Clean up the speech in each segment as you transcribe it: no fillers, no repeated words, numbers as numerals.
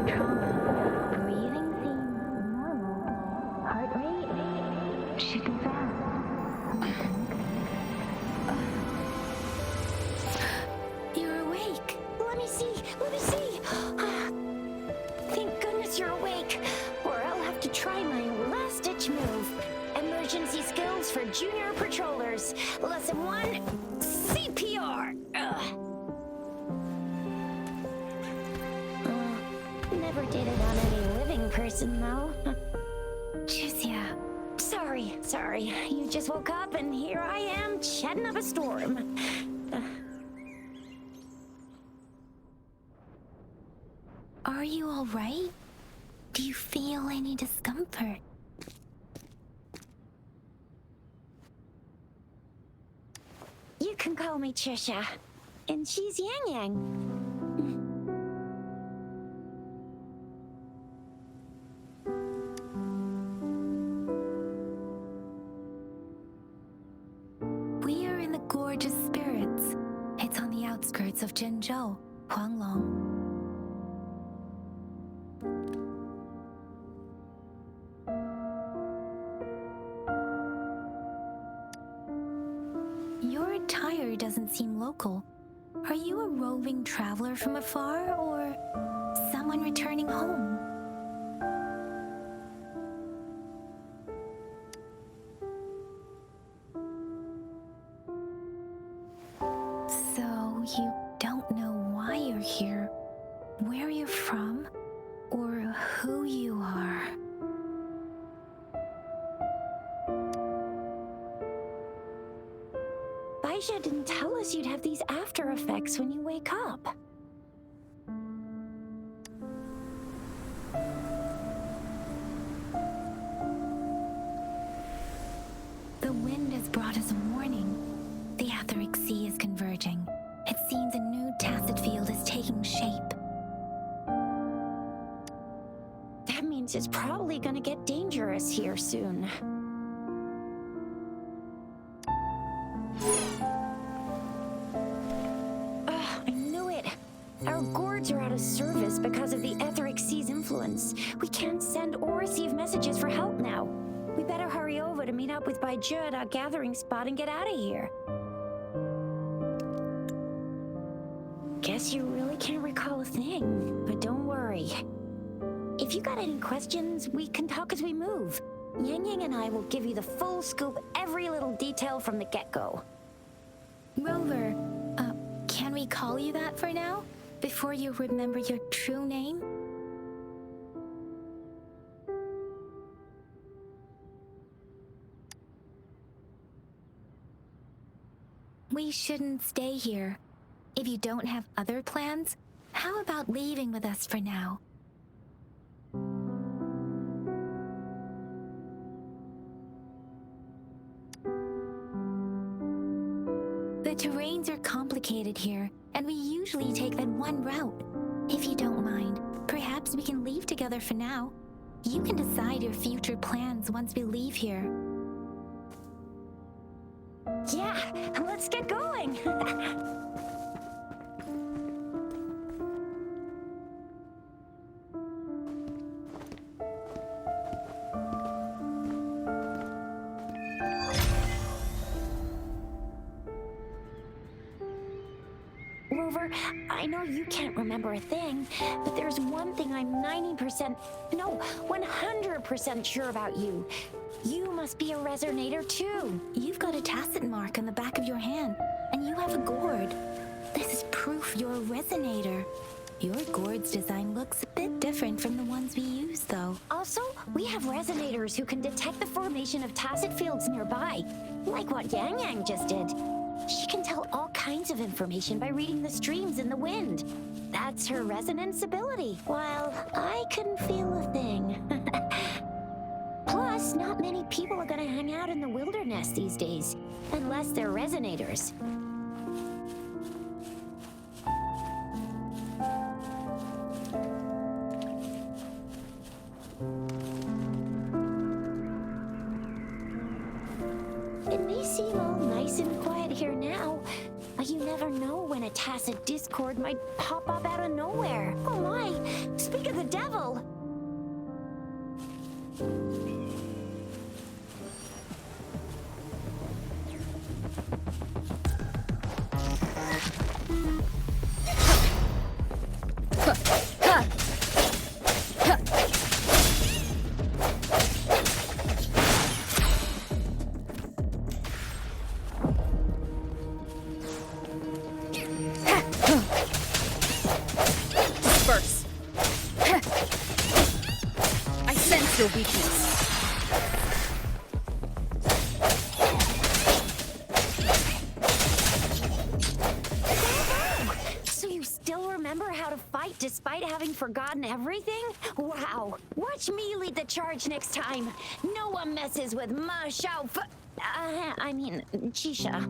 trauma. Breathing seems normal. Heart rate should be fast. You're awake. Let me see. Thank goodness you're awake, or I'll have to try my last-ditch move. Emergency skills for junior patrollers. Lesson 1, CPR. Never did it on any living person, though. Juicia. Sorry. You just woke up, and here I am, chatting up a storm. Are you all right? Do you feel any discomfort? You can call me Trisha, and she's Yang Yang. We are in the Gorgeous Spirits. It's on the outskirts of Zhenzhou, Huanglong. Your attire doesn't seem local. Are you a roving traveler from afar, or someone returning home? So you don't know why you're here, where you're from, or who you are. Baisha didn't tell us you'd have these after effects when you wake up. The wind has brought us a warning. The etheric sea is converging. It seems a new tacit field is taking shape. That means it's probably gonna get dangerous here soon. I knew it. Our gourds are out of service because of the etheric sea's influence. We can't send or receive messages for help now. We better hurry over to meet up with Baiju at our gathering spot and get out of here. Guess you really can't recall a thing, but don't worry. If you got any questions, we can talk as we move. Yang Yang and I will give you the full scoop, every little detail from the get-go. Rover, can we call you that for now? Before you remember your true name? We shouldn't stay here. If you don't have other plans, how about leaving with us for now? The terrains are complicated here, and we usually take that one route. If you don't mind, perhaps we can leave together for now. You can decide your future plans once we leave here. Yeah, let's get going. Rover, I know you can't remember a thing, but there's one thing I'm 100% sure about you. You must be a resonator too. You've got a tacit mark on the back of your hand, and you have a gourd. This is proof you're a resonator. Your gourd's design looks a bit different from the ones we use, though. Also, we have resonators who can detect the formation of tacit fields nearby, like what Yang Yang just did. She can tell all kinds of information by reading the streams in the wind. That's her resonance ability, while I couldn't feel a thing. Plus, not many people are gonna hang out in the wilderness these days, unless they're resonators. It may seem all nice and quiet here now, but you never know when a tacit discord might pop up out of nowhere. Oh my, speak of the devil. Disperse. I sense your weakness. So you still remember how to fight despite having forgotten everything? Wow. Watch me lead the charge next time. No one messes with my Chisha.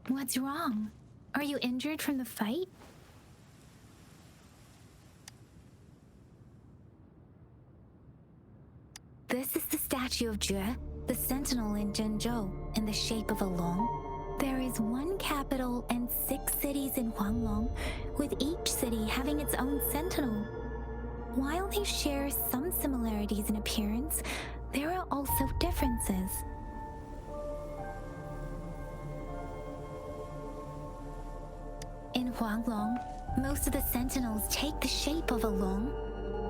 What's wrong? Are you injured from the fight? This is the statue of Jue, the sentinel in Zhenzhou, in the shape of a long. There is one capital and 6 cities in Huanglong, with each city having its own sentinel. While they share some similarities in appearance, there are also differences. In Huanglong, most of the sentinels take the shape of a long.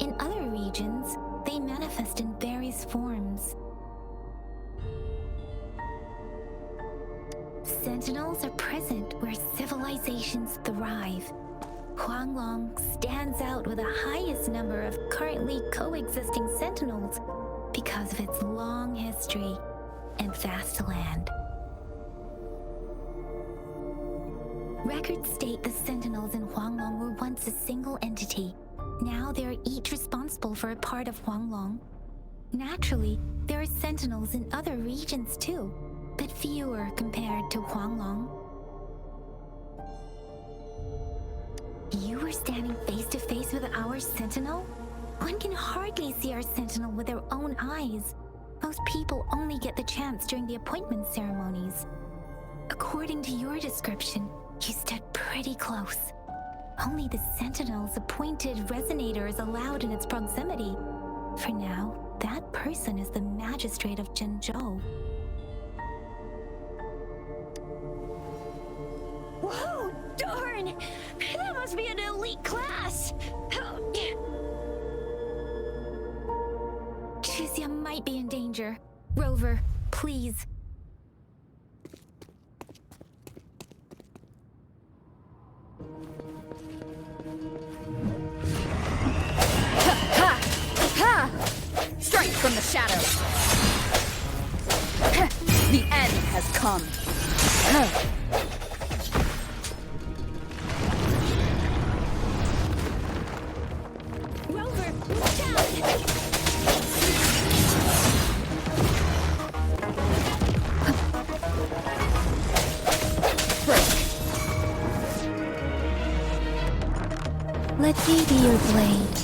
In other regions, they manifest in various forms. Sentinels are present where civilizations thrive. Huanglong stands out with the highest number of currently coexisting sentinels because of its long history and vast land. Records state the sentinels in Huanglong were once a single entity. Now they are each responsible for a part of Huanglong. Naturally, there are sentinels in other regions too, but fewer compared to Huanglong. You were standing face to face with our sentinel? One can hardly see our sentinel with their own eyes. Most people only get the chance during the appointment ceremonies. According to your description, you stood pretty close. Only the sentinel's appointed resonator is allowed in its proximity. For now, that person is the magistrate of Zhenzhou. Whoa, darn! That must be an elite class! Chixia might be in danger. Rover, please. Strength from the shadows. The end has come. Rover, watch out! Let me be your blade.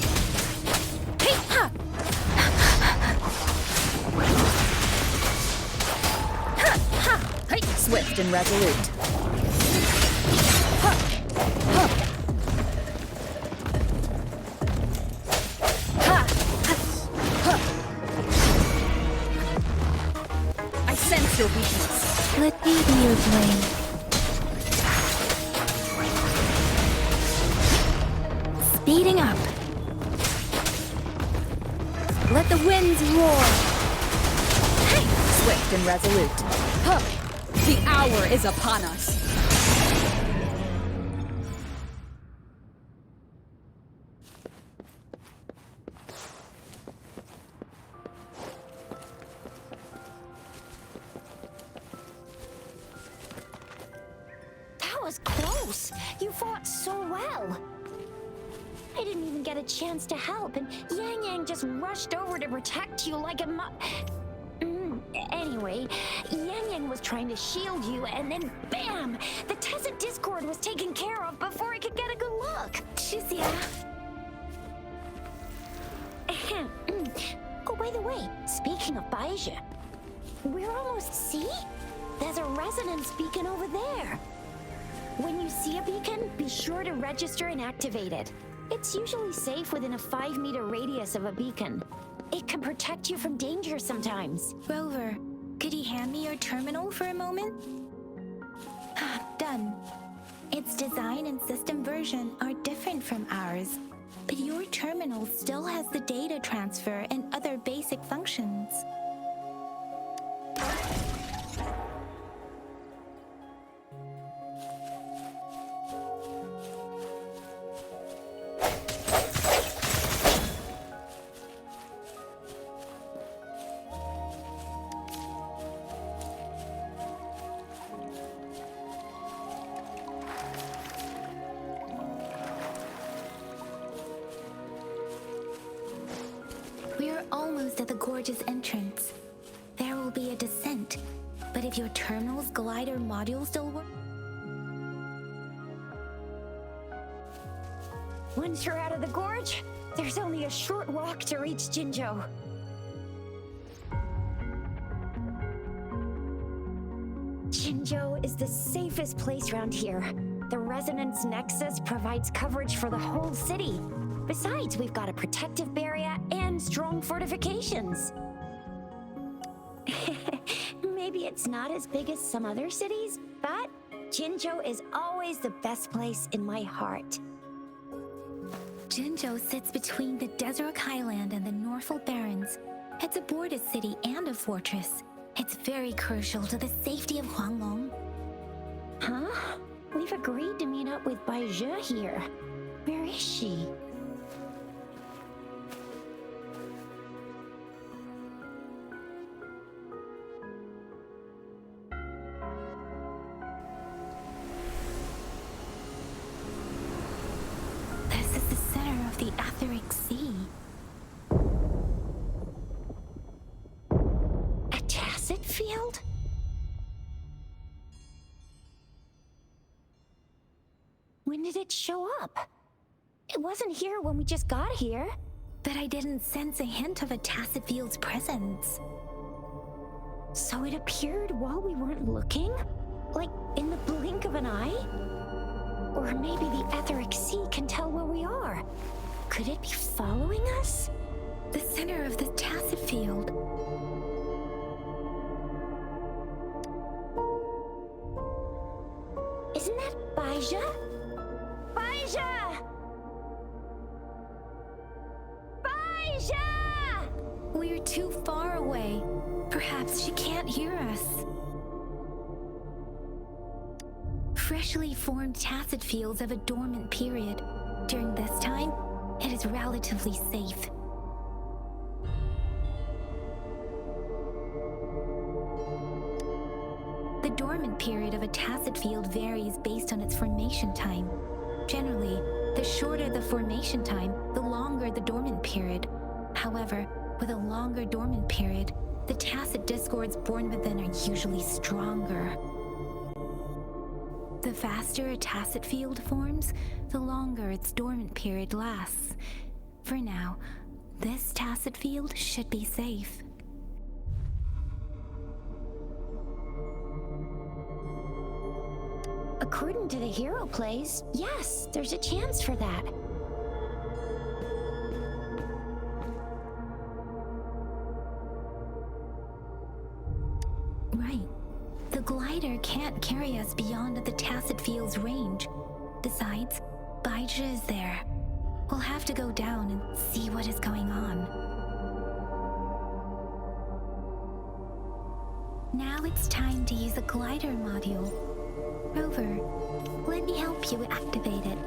Swift and resolute. I sense your weakness. Let me be your blade. Speeding up. Let the winds roar. Swift and resolute. The hour is upon us. That was close. close. You fought so well. I didn't even get a chance to help, and Yang Yang just rushed over to protect you like a Anyway, Yang Yang was trying to shield you, and then BAM! The Tacit Discord was taken care of before I could get a good look. Shizia. Oh, by the way, speaking of Baija, we're almost... See? There's a resonance beacon over there. When you see a beacon, be sure to register and activate it. It's usually safe within a 5-meter radius of a beacon. It can protect you from danger sometimes. Rover, could you hand me your terminal for a moment? Done. Its design and system version are different from ours, but your terminal still has the data transfer and other basic functions. Almost at the gorgeous entrance. There will be a descent, but if your terminal's glider module still works... Once you're out of the gorge, there's only a short walk to reach Jinzhou. Jinzhou is the safest place around here. The Resonance Nexus provides coverage for the whole city. Besides, we've got a protective barrier and strong fortifications. Maybe it's not as big as some other cities, but Jinzhou is always the best place in my heart. Jinzhou sits between the Desert Highland and the Norfolk Barrens. It's a border city and a fortress. It's very crucial to the safety of Huanglong. Huh? We've agreed to meet up with Baija here. Where is she? This is the center of the Etheric Sea. A tacit field? When did it show up? It wasn't here when we just got here. But I didn't sense a hint of a tacit field's presence. So it appeared while we weren't looking? Like in the blink of an eye? Or maybe the Etheric Sea can tell where we are. Could it be following us? The center of the tacit field. Isn't that Baija? Baija! Baija! We're too far away. Perhaps she can't hear us. Freshly formed tacit fields have a dormant period. During this time, it is relatively safe. The dormant period of a tacit field varies based on its formation time. Generally, the shorter the formation time, the longer the dormant period. However, with a longer dormant period, the tacit discords born within are usually stronger. The faster a tacit field forms, the longer its dormant period lasts. For now, this tacit field should be safe. According to the hero plays, yes, there's a chance for that. Right. The glider can't carry us beyond the tacit field's range. Besides, Baija is there. We'll have to go down and see what is going on. Now it's time to use the glider module. Rover, let me help you activate it.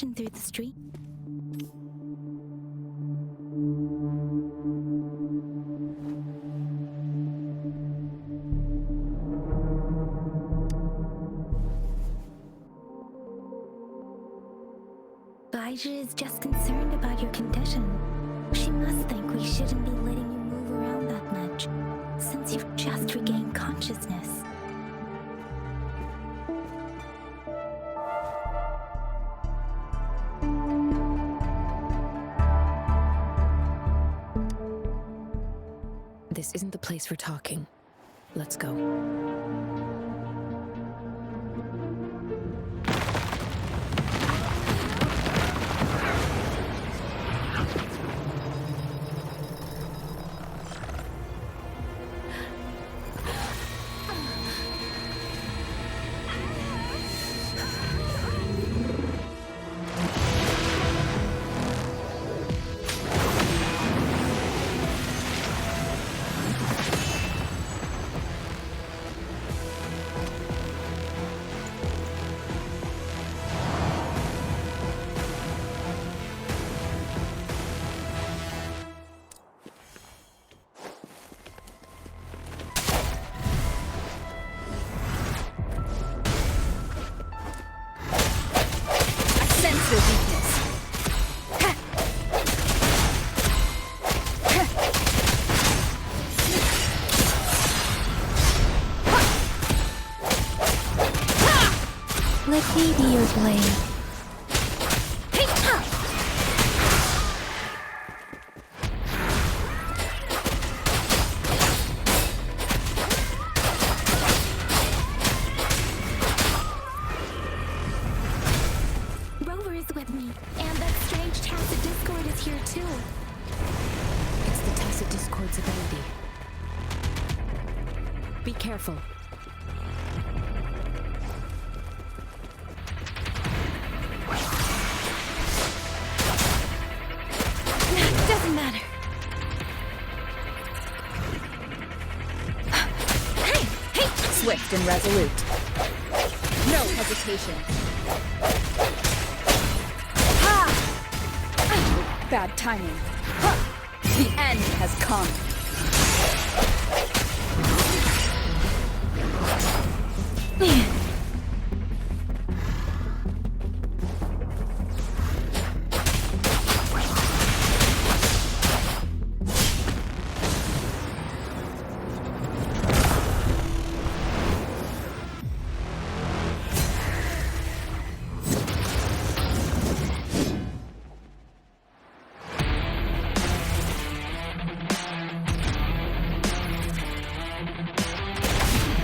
conversation through the street. Elijah is just concerned about your condition. She must think we shouldn't be letting you move around that much, since you've just regained consciousness. This isn't the place for talking. Let's go. Let me be your blade. Rover is with me, and that strange tacit discord is here too. It's the tacit discord's ability. Be careful. Doesn't matter. Hey! Swift and resolute. No hesitation. Bad timing. The end has come.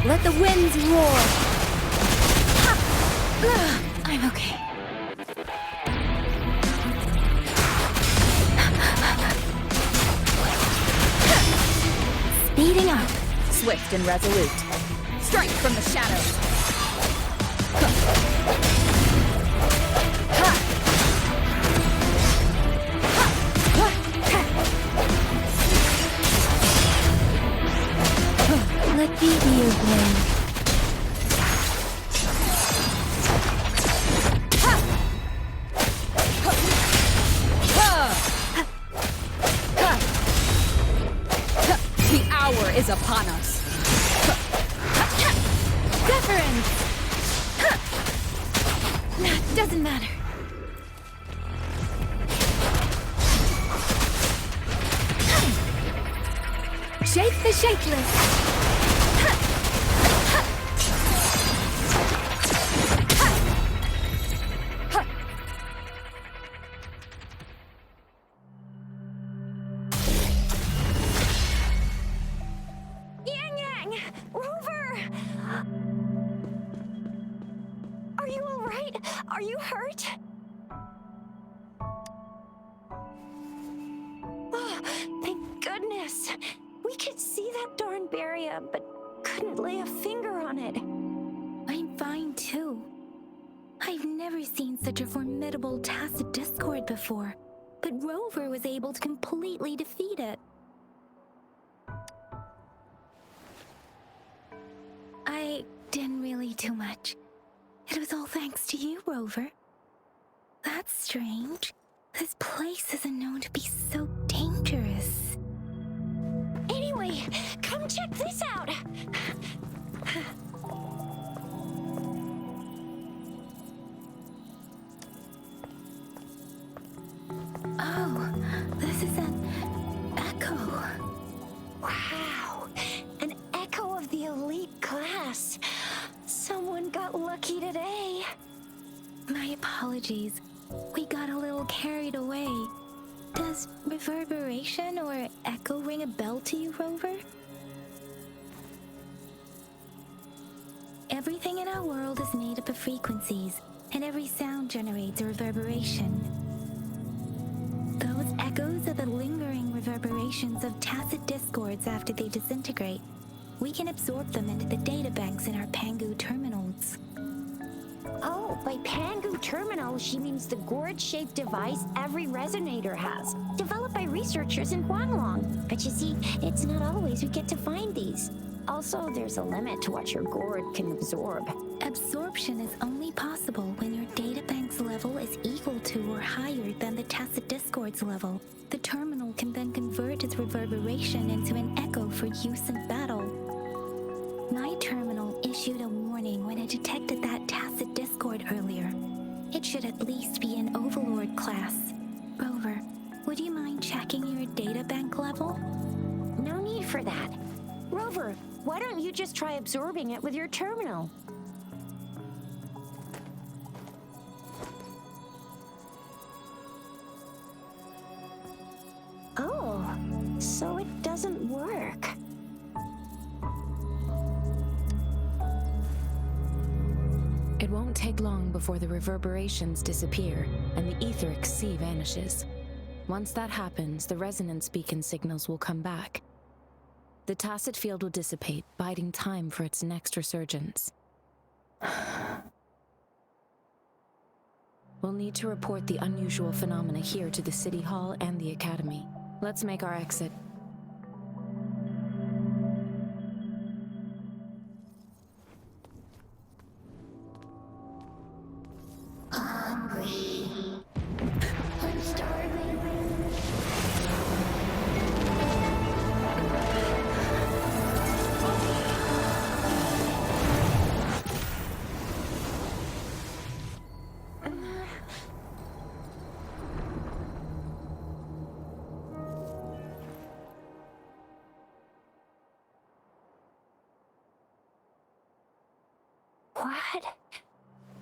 Let the winds roar! I'm okay. Speeding up. Swift and resolute. Strike from the shadows. Let me be your blade. The hour is upon us. Deference! Doesn't matter. Shake the shakeless. Rover! Are you all right? Are you hurt? Oh, thank goodness. We could see that darn barrier, but couldn't lay a finger on it. I'm fine too. I've never seen such a formidable tacit discord before, but Rover was able to completely defeat it. I didn't really do much. It was all thanks to you, Rover. That's strange. This place isn't known to be so dangerous. Anyway, come check this out. Oh, this is an echo. Wow, an echo of the elite class. Someone got lucky today. My apologies. We got a little carried away. Does reverberation or echo ring a bell to you, Rover? Everything in our world is made up of frequencies, and every sound generates a reverberation. Those echoes are the lingering reverberations of tacit discords after they disintegrate. We can absorb them into the databanks in our Pangu terminals. Oh, by Pangu terminal, she means the gourd-shaped device every resonator has, developed by researchers in Huanglong. But you see, it's not always we get to find these. Also, there's a limit to what your gourd can absorb. Absorption is only possible when your databank's level is equal to or higher than the tacit discord's level. The terminal can then convert its reverberation into an echo for use in battle. My terminal issued a warning when it detected that tacit discord earlier. It should at least be an overlord class. Rover, would you mind checking your databank level? No need for that. Rover, why don't you just try absorbing it with your terminal? Oh, so it doesn't work. It won't take long before the reverberations disappear and the etheric sea vanishes. Once that happens, the resonance beacon signals will come back. The tacit field will dissipate, biding time for its next resurgence. We'll need to report the unusual phenomena here to the City Hall and the Academy. Let's make our exit.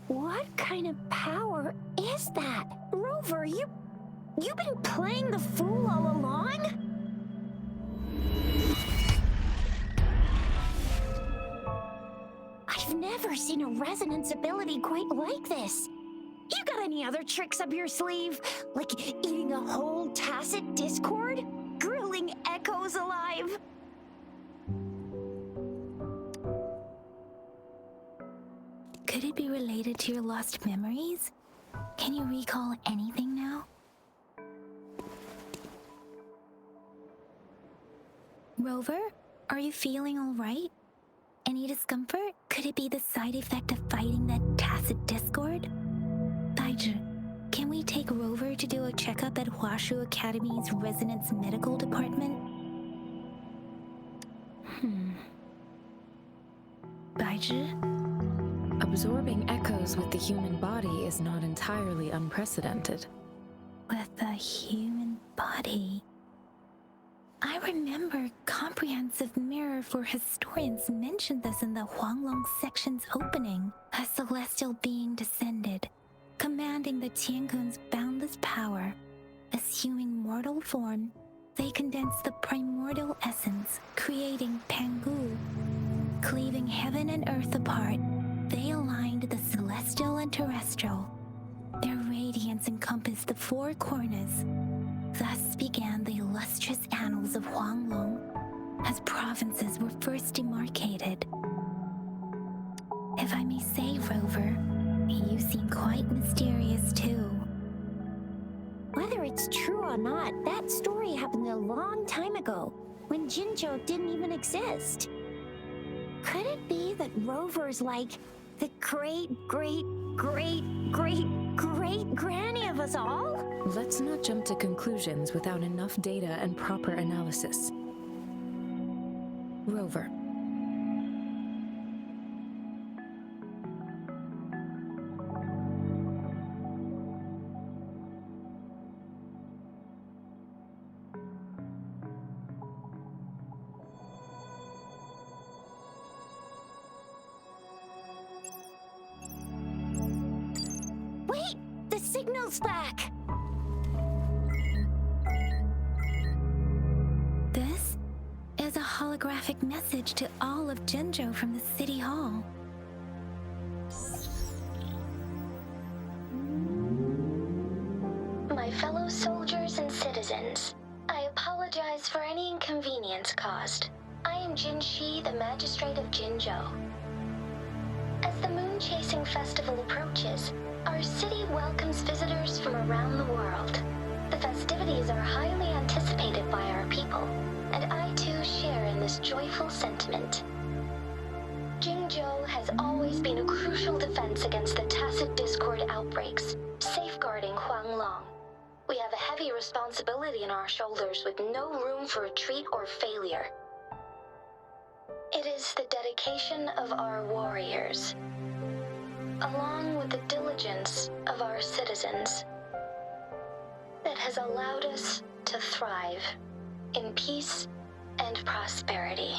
What kind of power is that? Rover, you've been playing the fool all along? I've never seen a resonance ability quite like this. You got any other tricks up your sleeve? Like eating a whole tacit discord? Grilling echoes alive? Could it be related to your lost memories? Can you recall anything now? Rover, are you feeling all right? Any discomfort? Could it be the side effect of fighting that tacit discord? Baizhi, can we take Rover to do a checkup at Huashu Academy's Resonance Medical Department? Baizhi? Absorbing echoes with the human body is not entirely unprecedented. With the human body. I remember Comprehensive Mirror for Historians mentioned this in the Huanglong section's opening. A celestial being descended, commanding the Tiankun's boundless power. Assuming mortal form, they condensed the primordial essence, creating Pangu. Cleaving heaven and earth apart, they aligned the celestial and terrestrial. Their radiance encompassed the four corners. Thus began the illustrious annals of Huanglong, as provinces were first demarcated. If I may say, Rover, you seem quite mysterious too. Whether it's true or not, that story happened a long time ago, when Jinzhou didn't even exist. Could it be that Rover's like The great, great, great, great, great granny of us all? Let's not jump to conclusions without enough data and proper analysis. Rover. Wait! The signal's back! This is a holographic message to all of Jinzhou from the City Hall. My fellow soldiers and citizens, I apologize for any inconvenience caused. I am Jin Shi, the Magistrate of Jinzhou. As the Moon Chasing Festival approaches, our city welcomes visitors from around the world. The festivities are highly anticipated by our people, and I too share in this joyful sentiment. Jinzhou has always been a crucial defense against the tacit discord outbreaks, safeguarding Huanglong. We have a heavy responsibility on our shoulders with no room for retreat or failure. It is the dedication of our warriors, along with the diligence of our citizens, that has allowed us to thrive in peace and prosperity.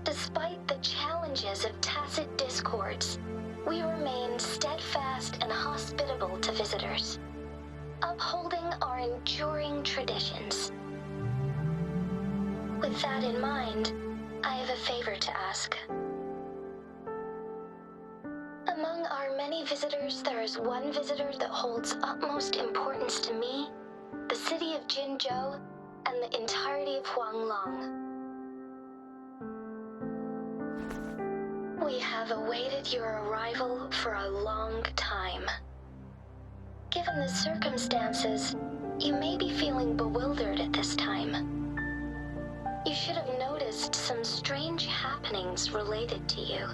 Despite the challenges of tacit discords, we remain steadfast and hospitable to visitors, upholding our enduring traditions. With that in mind, I have a favor to ask. Among our many visitors, there is one visitor that holds utmost importance to me, the city of Jinzhou, and the entirety of Huanglong. We have awaited your arrival for a long time. Given the circumstances, you may be feeling bewildered at this time. You should have noticed some strange happenings related to you.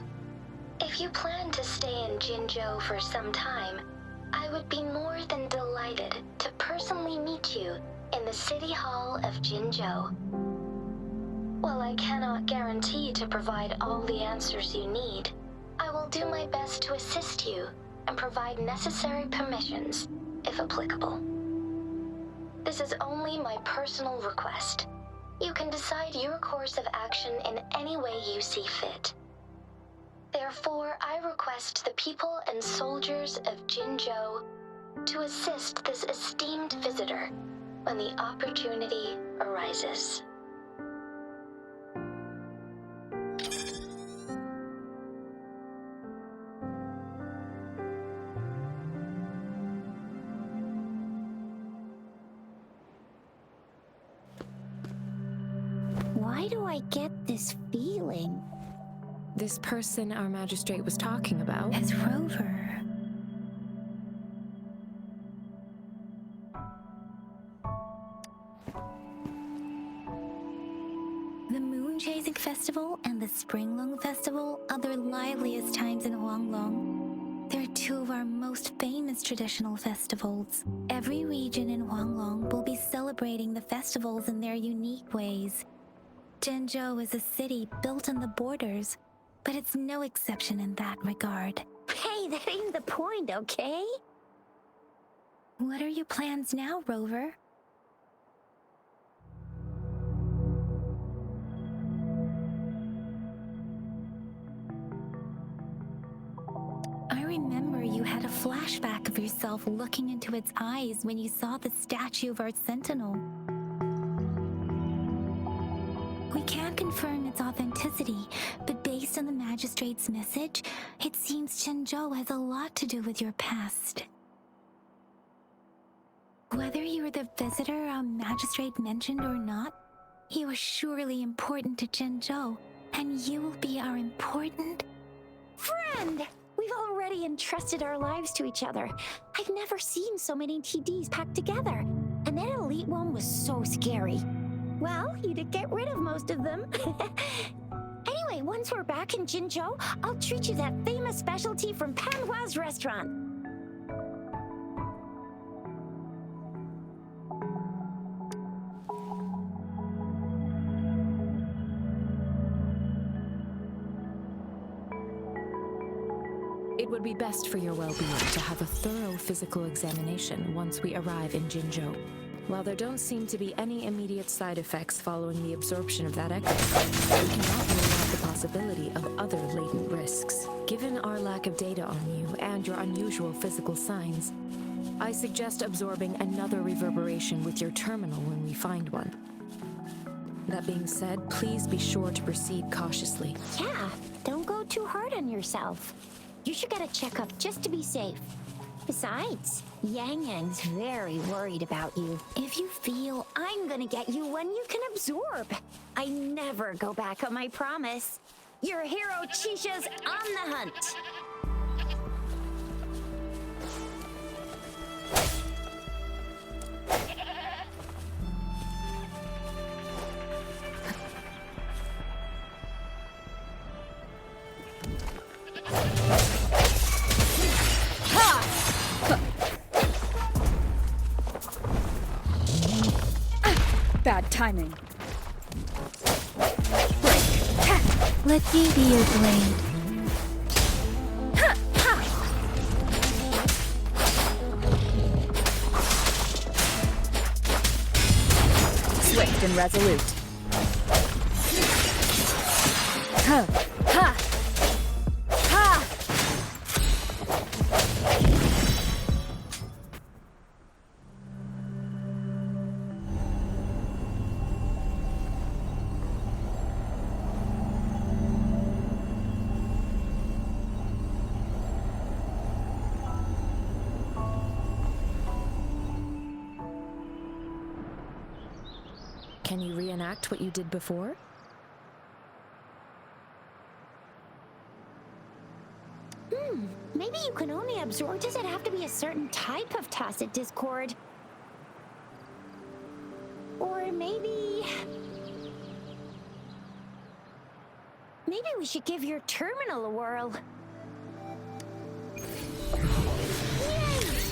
If you plan to stay in Jinzhou for some time, I would be more than delighted to personally meet you in the City Hall of Jinzhou. While I cannot guarantee to provide all the answers you need, I will do my best to assist you and provide necessary permissions, if applicable. This is only my personal request. You can decide your course of action in any way you see fit. Therefore, I request the people and soldiers of Jinzhou to assist this esteemed visitor when the opportunity arises. Why do I get this feeling? This person our magistrate was talking about. As Rover. The Moon Chasing Festival and the Springlong Festival are the liveliest times in Huanglong. They're two of our most famous traditional festivals. Every region in Huanglong will be celebrating the festivals in their unique ways. Jinzhou is a city built on the borders, but it's no exception in that regard. Hey, that ain't the point, okay? What are your plans now, Rover? I remember you had a flashback of yourself looking into its eyes when you saw the statue of our sentinel. We can't confirm its authenticity, but based on the magistrate's message, it seems Jinzhou has a lot to do with your past. Whether you're the visitor our magistrate mentioned or not, you are surely important to Jinzhou, and you will be our important Friend! We've already entrusted our lives to each other. I've never seen so many TDs packed together. And that elite one was so scary. Well, you did get rid of most of them. Anyway, once we're back in Jinzhou, I'll treat you that famous specialty from Panhua's restaurant. It would be best for your well-being to have a thorough physical examination once we arrive in Jinzhou. While there don't seem to be any immediate side effects following the absorption of that echo, we cannot rule out the possibility of other latent risks. Given our lack of data on you and your unusual physical signs, I suggest absorbing another reverberation with your terminal when we find one. That being said, please be sure to proceed cautiously. Yeah, don't go too hard on yourself. You should get a checkup just to be safe. Besides, Yang Yang's very worried about you. If you feel, I'm gonna get you one you can absorb. I never go back on my promise. Your hero Chisha's on the hunt. Bad timing. Let me be your blade. Swift and resolute. Ha! Ha! Ha! Can you reenact what you did before? Maybe you can only absorb. Does it have to be a certain type of tacit discord? Or maybe we should give your terminal a whirl. Yay!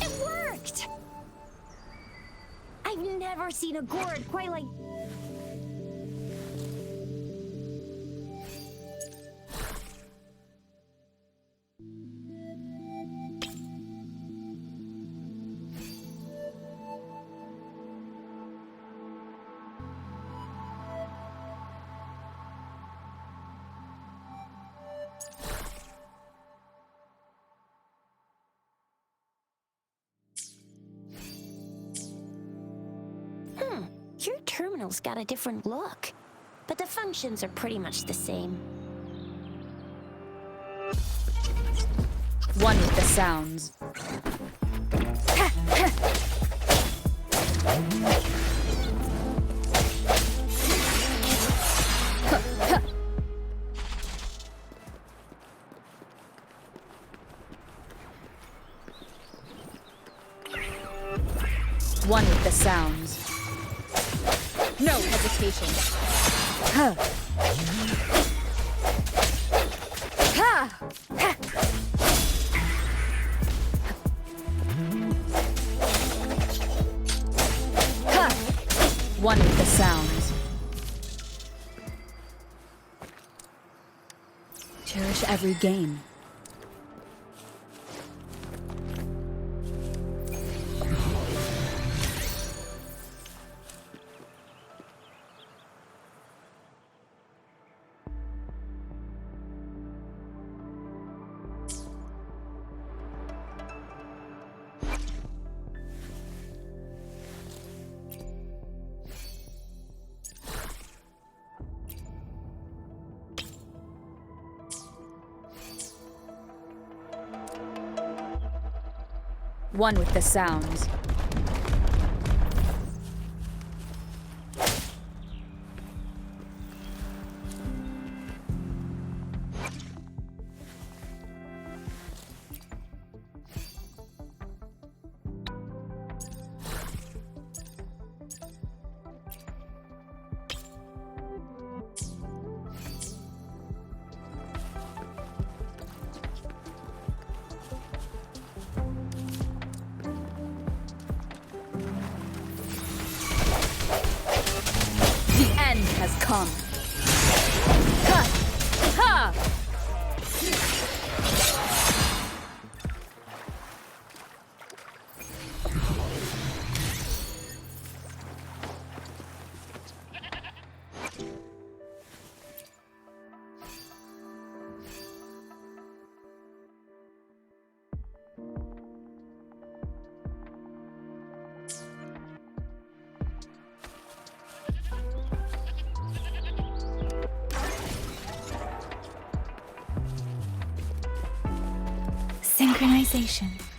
It worked! I've never seen a gourd quite like... Your terminal's got a different look, but the functions are pretty much the same. One with the sounds. One with the sounds. No hesitation. Huh. Ha! Ha! Ha! One with the sounds. Cherish every game. One with the sounds. come. Ha! Ha! Synchronization.